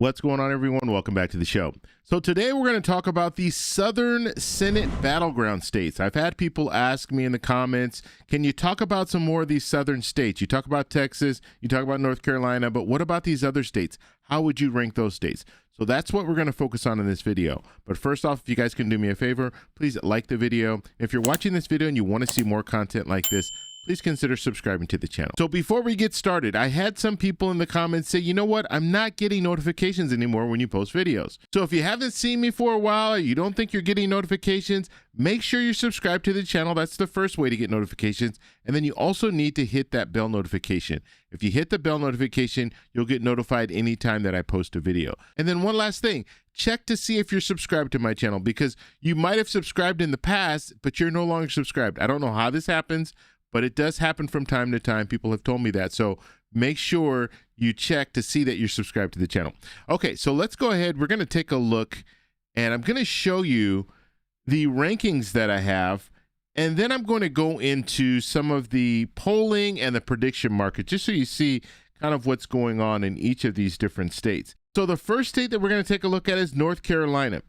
What's going on, everyone? Welcome back to the show. So today we're going to talk about the Southern Senate battleground states. I've had people ask me in the comments, can you talk about some more of these southern states? You talk about Texas, you talk about North Carolina, but what about these other states? How would you rank those states? So that's what we're going to focus on in this video. But first off, if you guys can do me a favor, please like the video. If you're watching this video and you want to see more content like this, please consider subscribing to the channel. So before we get started, I had some people in the comments say, you know what, I'm not getting notifications anymore when you post videos. So if you haven't seen me for a while, or you don't think you're getting notifications, make sure you're subscribed to the channel. That's the first way to get notifications. And then you also need to hit that bell notification. If you hit the bell notification, you'll get notified anytime that I post a video. And then one last thing, check to see if you're subscribed to my channel, because you might have subscribed in the past, but you're no longer subscribed. I don't know how this happens, but it does happen from time to time. People have told me that. So make sure you check to see that you're subscribed to the channel. Okay, so let's go ahead. We're going to take a look, and I'm going to show you the rankings that I have. And then I'm going to go into some of the polling and the prediction market, just so you see kind of what's going on in each of these different states. So the first state that we're going to take a look at is North Carolina.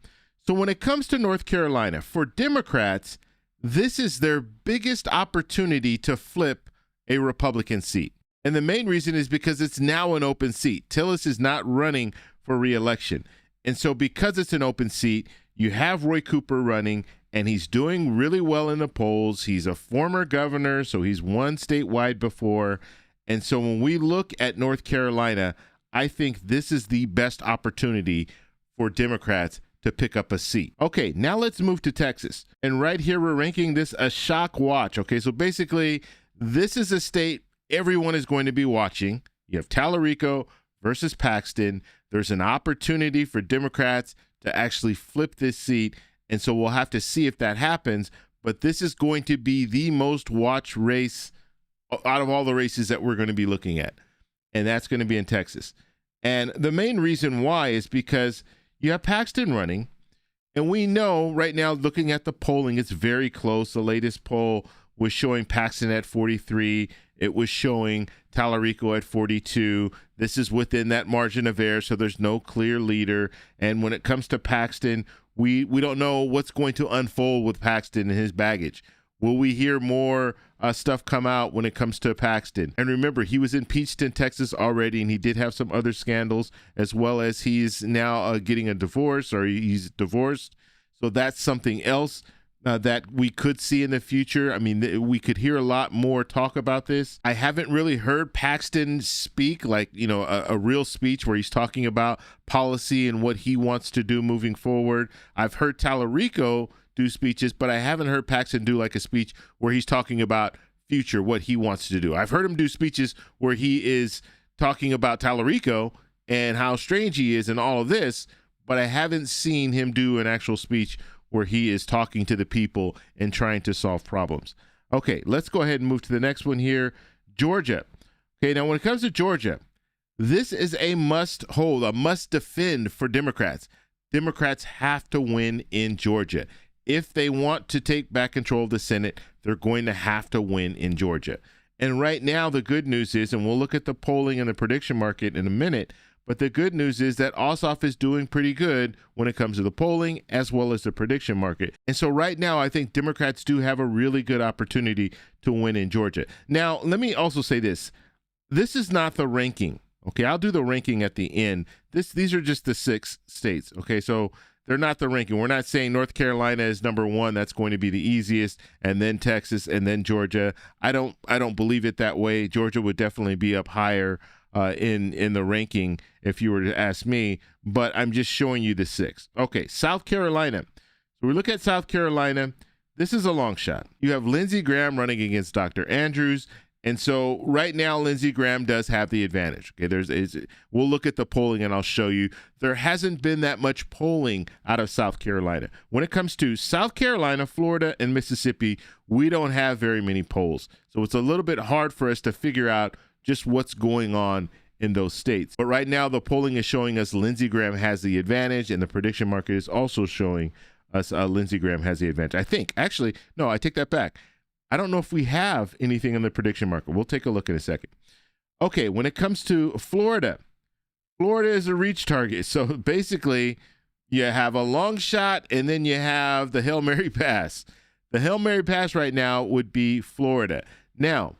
So when it comes to North Carolina, for Democrats, this is their biggest opportunity to flip a Republican seat. And the main reason is because it's now an open seat. Tillis is not running for re-election. And so because it's an open seat, you have Roy Cooper running, and he's doing really well in the polls. He's a former governor, so he's won statewide before. And so when we look at North Carolina, I think this is the best opportunity for Democrats to pick up a seat. Okay, now let's move to Texas. And right here, we're ranking this a shock watch. Okay, so basically, this is a state everyone is going to be watching. You have Tallarico versus Paxton. There's an opportunity for Democrats to actually flip this seat. And so we'll have to see if that happens. But this is going to be the most watched race out of all the races that we're going to be looking at. And that's going to be in Texas. And the main reason why is because you have Paxton running, and we know right now, looking at the polling, it's very close. The latest poll was showing Paxton at 43. It was showing Tallarico at 42. This is within that margin of error, so there's no clear leader. And when it comes to Paxton, we don't know what's going to unfold with Paxton and his baggage. Will we hear more stuff come out when it comes to Paxton? And remember, he was impeached in Texas already, and he did have some other scandals, as well as he's now getting a divorce, or he's divorced. So that's something else that we could see in the future. I mean, we could hear a lot more talk about this. I haven't really heard Paxton speak, like, you know, a real speech where he's talking about policy and what he wants to do moving forward. I've heard Tallarico do speeches, but I haven't heard Paxton do like a speech where he's talking about future, what he wants to do. I've heard him do speeches where he is talking about Tallarico and how strange he is and all of this, but I haven't seen him do an actual speech where he is talking to the people and trying to solve problems. Okay, let's go ahead and move to the next one here, Georgia. Okay, now when it comes to Georgia, this is a must hold, a must defend for Democrats. Democrats have to win in Georgia. If they want to take back control of the Senate, they're going to have to win in Georgia. And right now, the good news is, and we'll look at the polling and the prediction market in a minute, but the good news is that Ossoff is doing pretty good when it comes to the polling as well as the prediction market. And so right now, I think Democrats do have a really good opportunity to win in Georgia. Now, let me also say this. This is not the ranking. Okay, I'll do the ranking at the end. These are just the 6 states. Okay, so they're not the ranking. We're not saying North Carolina is number 1. That's going to be the easiest, and then Texas, and then Georgia. I don't believe it that way. Georgia would definitely be up higher in the ranking if you were to ask me, but I'm just showing you the 6. Okay, South Carolina. So we look at South Carolina. This is a long shot. You have Lindsey Graham running against Dr. Andrews. And so right now, Lindsey Graham does have the advantage. Okay, we'll look at the polling and I'll show you. There hasn't been that much polling out of South Carolina. When it comes to South Carolina, Florida, and Mississippi, we don't have very many polls. So it's a little bit hard for us to figure out just what's going on in those states. But right now, the polling is showing us Lindsey Graham has the advantage, and the prediction market is also showing us Lindsey Graham has the advantage. I think, actually, no, I take that back. I don't know if we have anything in the prediction market. We'll take a look in a second. Okay, when it comes to Florida, Florida is a reach target. So basically, you have a long shot and then you have the Hail Mary pass. The Hail Mary pass right now would be Florida. Now,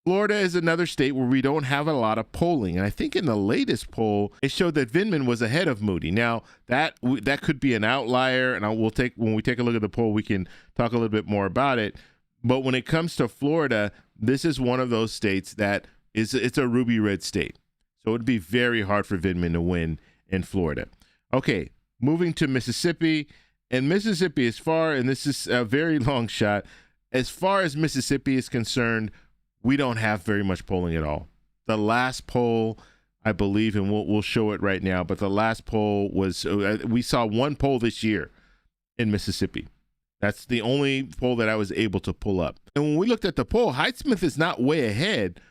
Florida is another state where we don't have a lot of polling. And I think in the latest poll, it showed that Vindman was ahead of Moody. Now, that could be an outlier. And when we take a look at the poll, we can talk a little bit more about it. But when it comes to Florida, this is one of those states that it's a ruby red state. So it would be very hard for Vindman to win in Florida. Okay, moving to Mississippi. And Mississippi, and this is a very long shot, as far as Mississippi is concerned, we don't have very much polling at all. The last poll, I believe, and we'll show it right now, but the last poll was, we saw one poll this year in Mississippi. That's the only poll that I was able to pull up. And when we looked at the poll, Heisman is not way ahead,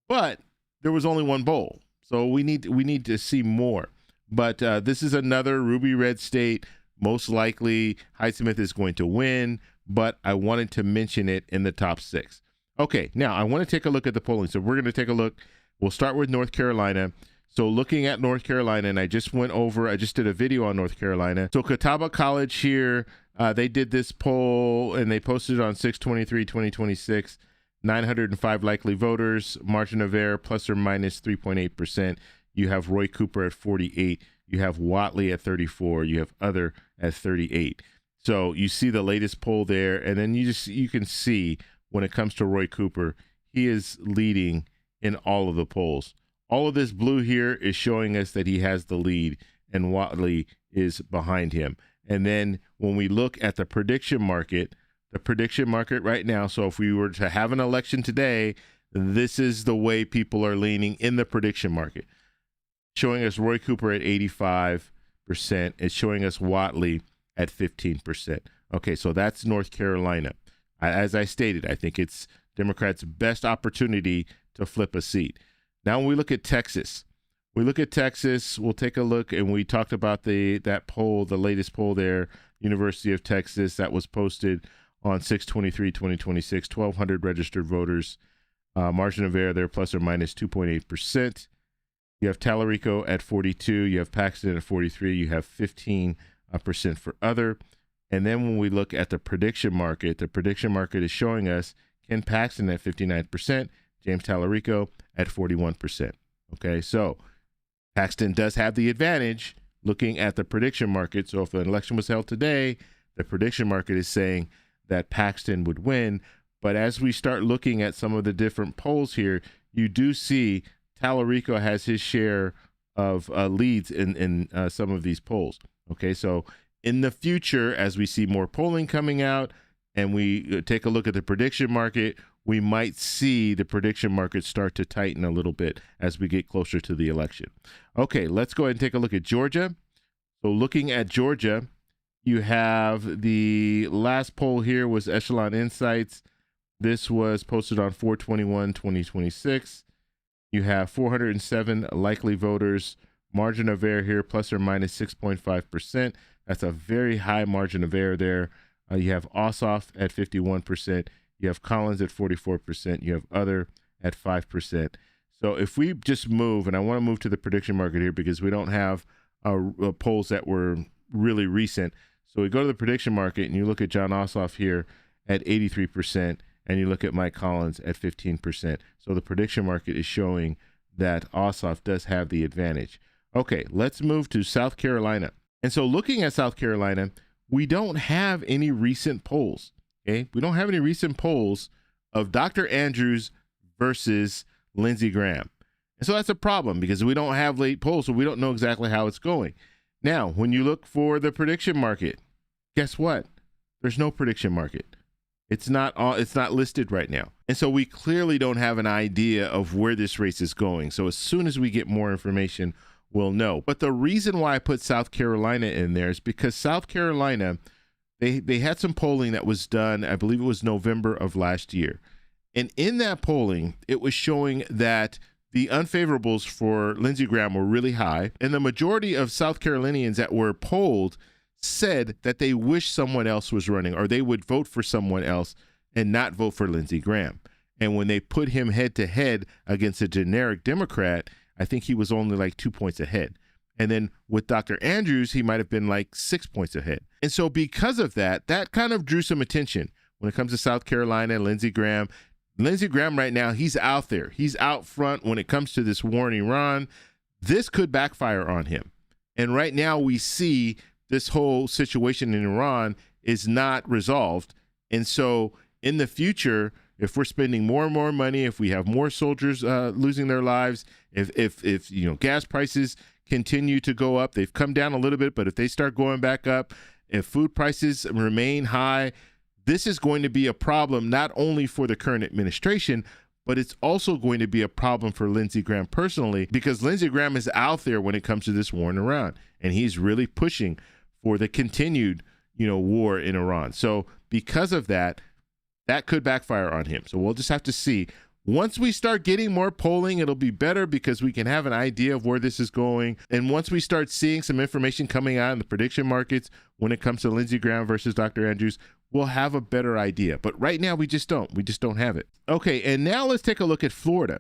but there was only one poll. So we need to see more. But this is another ruby red state. Most likely, Heisman is going to win, but I wanted to mention it in the top 6. Okay, now I want to take a look at the polling. So we're going to take a look. We'll start with North Carolina. So looking at North Carolina, and I just did a video on North Carolina. So Catawba College here, they did this poll, and they posted it on 6/23/2026. 905 likely voters, margin of error plus or minus 3.8%. You have Roy Cooper at 48. You have Whatley at 34. You have other at 38. So you see the latest poll there, and then you can see when it comes to Roy Cooper, he is leading in all of the polls. All of this blue here is showing us that he has the lead, and Whatley is behind him. And then when we look at the prediction market right now, so if we were to have an election today, this is the way people are leaning in the prediction market. Showing us Roy Cooper at 85%. It's showing us Whatley at 15%. Okay, so that's North Carolina. As I stated, I think it's Democrats' best opportunity to flip a seat. Now when we look at Texas, we'll take a look, and we talked about that poll, the latest poll there, University of Texas, that was posted on 6/23/2026, 1,200 registered voters. Margin of error there, plus or minus 2.8%. You have Tallarico at 42. You have Paxton at 43. You have 15% for other. And then when we look at the prediction market is showing us Ken Paxton at 59%, James Tallarico at 41%. Okay, so Paxton does have the advantage looking at the prediction market. So if the election was held today, the prediction market is saying that Paxton would win. But as we start looking at some of the different polls here, you do see Tallarico has his share of leads in some of these polls. Okay, so in the future, as we see more polling coming out and we take a look at the prediction market, we might see the prediction market start to tighten a little bit as we get closer to the election. Okay, let's go ahead and take a look at Georgia. So looking at Georgia, you have the last poll here was Echelon Insights. This was posted on 4/21/2026. You have 407 likely voters. Margin of error here, plus or minus 6.5%. That's a very high margin of error there. You have Ossoff at 51%. You have Collins at 44%. You have other at 5%. So if we just move, and I want to move to the prediction market here because we don't have polls that were really recent. So we go to the prediction market and you look at John Ossoff here at 83%, and you look at Mike Collins at 15%. So the prediction market is showing that Ossoff does have the advantage. Okay, let's move to South Carolina. And so looking at South Carolina, we don't have any recent polls. Okay, we don't have any recent polls of Dr. Andrews versus Lindsey Graham. And so that's a problem because we don't have late polls, so we don't know exactly how it's going. Now, when you look for the prediction market, guess what? There's no prediction market. It's not listed right now. And so we clearly don't have an idea of where this race is going. So as soon as we get more information, we'll know. But the reason why I put South Carolina in there is because South Carolina, they had some polling that was done, I believe it was November of last year. And in that polling, it was showing that the unfavorables for Lindsey Graham were really high. And the majority of South Carolinians that were polled said that they wish someone else was running, or they would vote for someone else and not vote for Lindsey Graham. And when they put him head to head against a generic Democrat, I think he was only like 2 points ahead. And then with Dr. Andrews, he might have been like 6 points ahead. And so because of that, that kind of drew some attention when it comes to South Carolina, Lindsey Graham. Lindsey Graham right now, he's out there. He's out front when it comes to this war in Iran. This could backfire on him. And right now we see this whole situation in Iran is not resolved. And so in the future, if we're spending more and more money, if we have more soldiers losing their lives, if gas prices continue to go up, they've come down a little bit, but if they start going back up, if food prices remain high, this is going to be a problem not only for the current administration, but it's also going to be a problem for Lindsey Graham personally, because Lindsey Graham is out there when it comes to this war in Iran, and he's really pushing for the continued, war in Iran. So because of that, that could backfire on him. So we'll just have to see. Once we start getting more polling, it'll be better because we can have an idea of where this is going. And once we start seeing some information coming out in the prediction markets when it comes to Lindsey Graham versus Dr. Andrews, we'll have a better idea. But right now, we just don't. We just don't have it. Okay, and now let's take a look at Florida.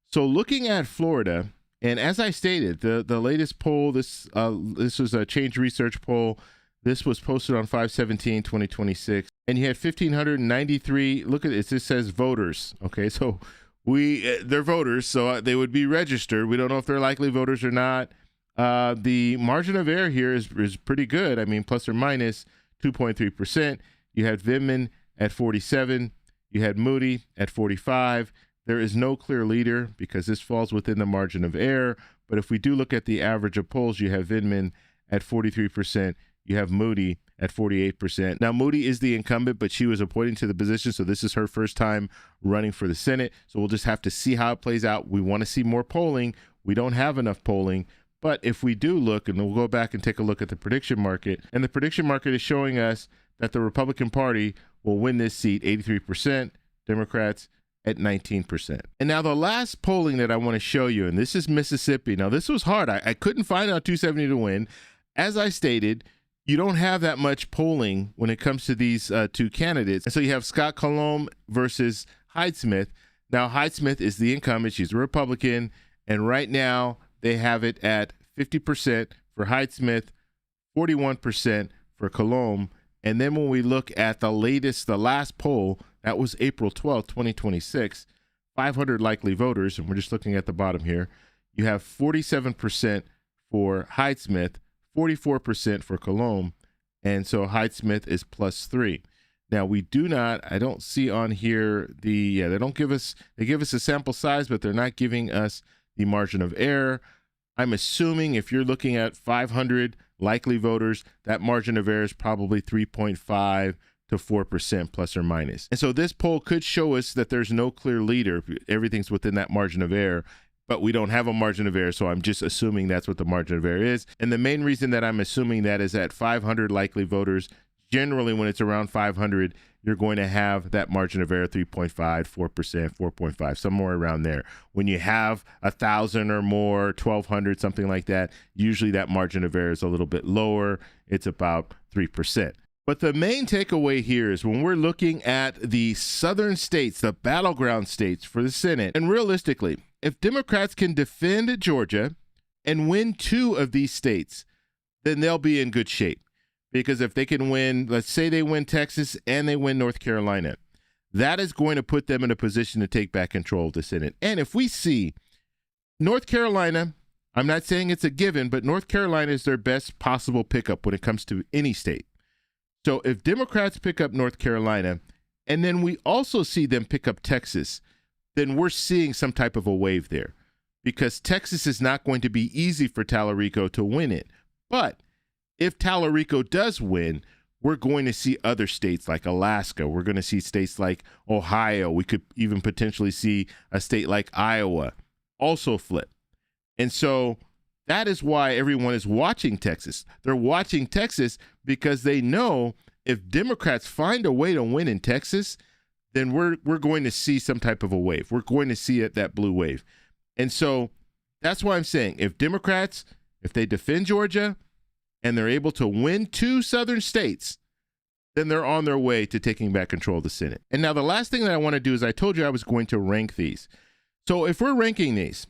So looking at Florida, and as I stated, the latest poll, this was a Change Research poll. This was posted on 5/17/2026, and you had 1,593. Look at it. It says voters. Okay, so they're voters, so they would be registered. We don't know if they're likely voters or not. The margin of error here is pretty good. I mean, plus or minus 2.3%. You had Vindman at 47. You had Moody at 45. There is no clear leader because this falls within the margin of error. But if we do look at the average of polls, you have Vindman at 43%. You have Moody at 48%. Now, Moody is the incumbent, but she was appointed to the position, so this is her first time running for the Senate. So we'll just have to see how it plays out. We want to see more polling. We don't have enough polling. But if we do look, and we'll go back and take a look at the prediction market, and the prediction market is showing us that the Republican Party will win this seat, 83%, Democrats at 19%. And now the last polling that I want to show you, and this is Mississippi. Now, this was hard. I couldn't find out 270 to win. As I stated, you don't have that much polling when it comes to these two candidates. And so you have Scott Colomb versus Hyde-Smith. Now, Hyde-Smith is the incumbent. She's a Republican. And right now, they have it at 50% for Hyde-Smith, 41% for Colomb. And then when we look at the last poll, that was April 12th, 2026, 500 likely voters, and we're just looking at the bottom here. You have 47% for Hyde-Smith, 44% for Colomb, and so Hyde-Smith is +3. Now I don't see on here they give us a sample size, but they're not giving us the margin of error. I'm assuming if you're looking at 500 likely voters, that margin of error is probably 3.5 to 4% plus or minus. And so this poll could show us that there's no clear leader. Everything's within that margin of error. But we don't have a margin of error, so I'm just assuming that's what the margin of error is. And the main reason that I'm assuming that is at 500 likely voters, generally when it's around 500, you're going to have that margin of error 3.5, 4%, 4.5, somewhere around there. When you have 1,000 or more, 1,200, something like that, usually that margin of error is a little bit lower. It's about 3%. But the main takeaway here is when we're looking at the southern states, the battleground states for the Senate, and realistically, if Democrats can defend Georgia and win 2 of these states, then they'll be in good shape. Because if they can win, let's say they win Texas and they win North Carolina, that is going to put them in a position to take back control of the Senate. And if we see North Carolina, I'm not saying it's a given, but North Carolina is their best possible pickup when it comes to any state. So if Democrats pick up North Carolina, and then we also see them pick up Texas, then we're seeing some type of a wave there, because Texas is not going to be easy for Tallarico to win it. But if Tallarico does win, we're going to see other states like Alaska. We're going to see states like Ohio. We could even potentially see a state like Iowa also flip. And so that is why everyone is watching Texas. They're watching Texas because they know if Democrats find a way to win in Texas, then we're going to see some type of a wave. We're going to see that blue wave. And so that's why I'm saying if Democrats, if they defend Georgia and they're able to win 2 southern states, then they're on their way to taking back control of the Senate. And now the last thing that I want to do is I told you I was going to rank these. So if we're ranking these,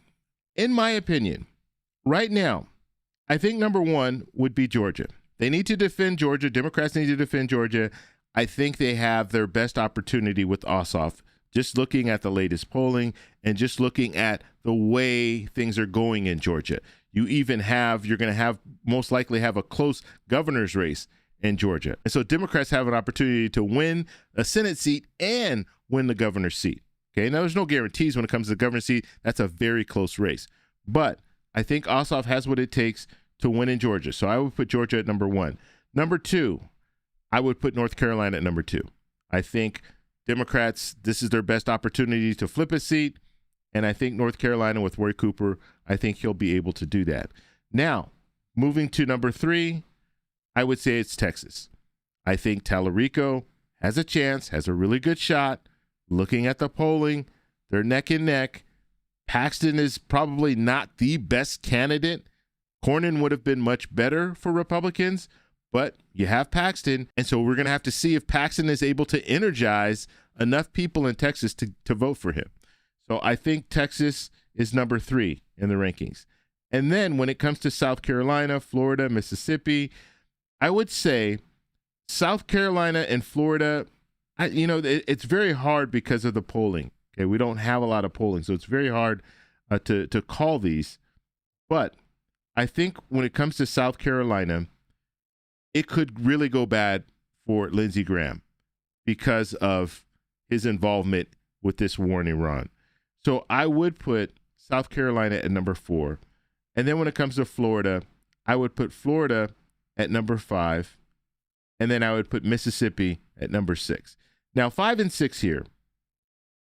In my opinion, right now, I think number one would be Georgia. They need to defend Georgia. Democrats need to defend Georgia. I think they have their best opportunity with Ossoff, just looking at the latest polling and just looking at the way things are going in Georgia. You're going to have most likely have a close governor's race in Georgia. And so Democrats have an opportunity to win a Senate seat and win the governor's seat. Okay, now there's no guarantees when it comes to the governor's seat. That's a very close race. But I think Ossoff has what it takes to win in Georgia. So I would put Georgia at number one. Number two, I would put North Carolina at number two. I think Democrats, this is their best opportunity to flip a seat. And I think North Carolina with Roy Cooper, I think he'll be able to do that. Now, moving to number three, I would say it's Texas. I think Tallarico has a chance, has a really good shot. Looking at the polling, they're neck and neck. Paxton is probably not the best candidate. Cornyn would have been much better for Republicans, but you have Paxton. And so we're going to have to see if Paxton is able to energize enough people in Texas to vote for him. So I think Texas is number three in the rankings. And then when it comes to South Carolina, Florida, Mississippi, I would say South Carolina and Florida, it's very hard because of the polling. Okay, we don't have a lot of polling, so it's very hard to call these. But I think when it comes to South Carolina, it could really go bad for Lindsey Graham because of his involvement with this war in Iran. So I would put South Carolina at number four. And then when it comes to Florida, I would put Florida at number five. And then I would put Mississippi at number six. Now, 5 and 6 here,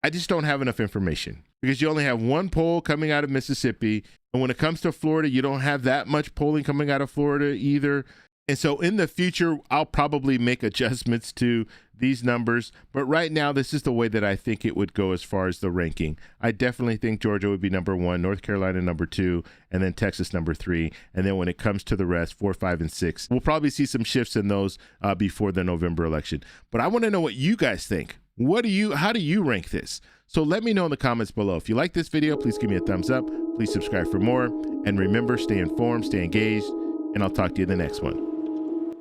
I just don't have enough information because you only have one poll coming out of Mississippi. And when it comes to Florida, you don't have that much polling coming out of Florida either. And so in the future, I'll probably make adjustments to these numbers. But right now, this is the way that I think it would go as far as the ranking. I definitely think Georgia would be number one, North Carolina number two, and then Texas number three. And then when it comes to the rest, 4, 5, and 6, we'll probably see some shifts in those before the November election. But I want to know what you guys think. How do you rank this? So let me know in the comments below. If you like this video, please give me a thumbs up. Please subscribe for more. And remember, stay informed, stay engaged, and I'll talk to you in the next one.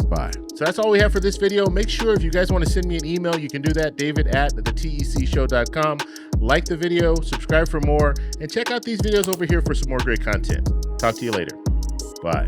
Bye. So that's all we have for this video. Make sure if you guys want to send me an email, you can do that, david@thetecshow.com. Like the video, subscribe for more, and check out these videos over here for some more great content. Talk to you later. Bye.